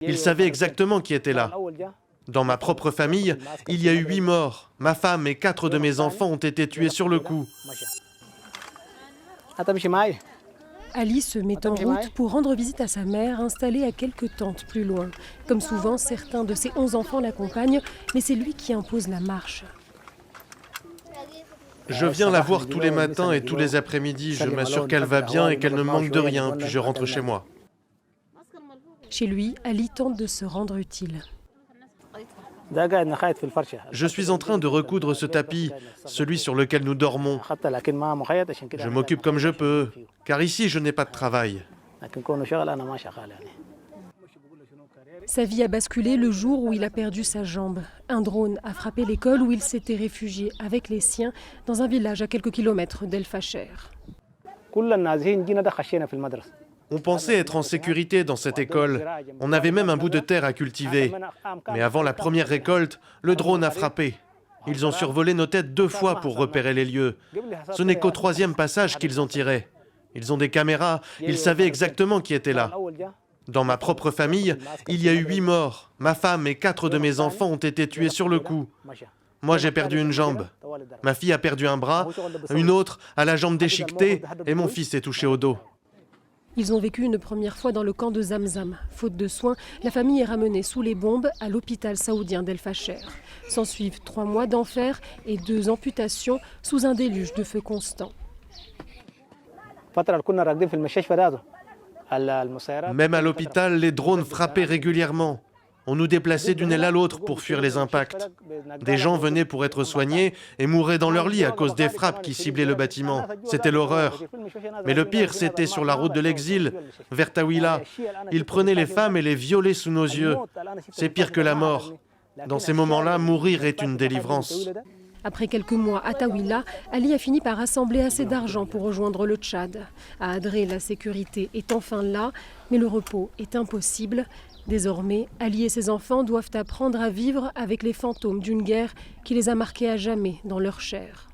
Il savait exactement qui était là. Dans ma propre famille, il y a eu 8 morts. Ma femme et 4 de mes enfants ont été tués sur le coup. Ali se met en route pour rendre visite à sa mère, installée à quelques tentes plus loin. Comme souvent, certains de ses 11 enfants l'accompagnent, mais c'est lui qui impose la marche. Je viens la voir tous les matins et tous les après-midi. Je m'assure qu'elle va bien et qu'elle ne manque de rien, puis je rentre chez moi. Chez lui, Ali tente de se rendre utile. Je suis en train de recoudre ce tapis, celui sur lequel nous dormons. Je m'occupe comme je peux, car ici je n'ai pas de travail. Sa vie a basculé le jour où il a perdu sa jambe. Un drone a frappé l'école où il s'était réfugié avec les siens dans un village à quelques kilomètres d'El Fasher. On pensait être en sécurité dans cette école. On avait même un bout de terre à cultiver. Mais avant la première récolte, le drone a frappé. Ils ont survolé nos têtes 2 fois pour repérer les lieux. Ce n'est qu'au 3e passage qu'ils ont tiré. Ils ont des caméras, ils savaient exactement qui était là. Dans ma propre famille, il y a eu 8 morts. Ma femme et 4 de mes enfants ont été tués sur le coup. Moi, j'ai perdu une jambe. Ma fille a perdu un bras, une autre a la jambe déchiquetée et mon fils est touché au dos. Ils ont vécu une première fois dans le camp de Zamzam. Faute de soins, la famille est ramenée sous les bombes à l'hôpital saoudien d'El Fasher. S'en suivent 3 mois d'enfer et 2 amputations sous un déluge de feu constant. Même à l'hôpital, les drones frappaient régulièrement. On nous déplaçait d'une aile à l'autre pour fuir les impacts. Des gens venaient pour être soignés et mouraient dans leur lit à cause des frappes qui ciblaient le bâtiment. C'était l'horreur. Mais le pire, c'était sur la route de l'exil, vers Tawila. Ils prenaient les femmes et les violaient sous nos yeux. C'est pire que la mort. Dans ces moments-là, mourir est une délivrance. Après quelques mois à Tawila, Ali a fini par rassembler assez d'argent pour rejoindre le Tchad. À Adré, la sécurité est enfin là, mais le repos est impossible. Désormais, Ali et ses enfants doivent apprendre à vivre avec les fantômes d'une guerre qui les a marqués à jamais dans leur chair.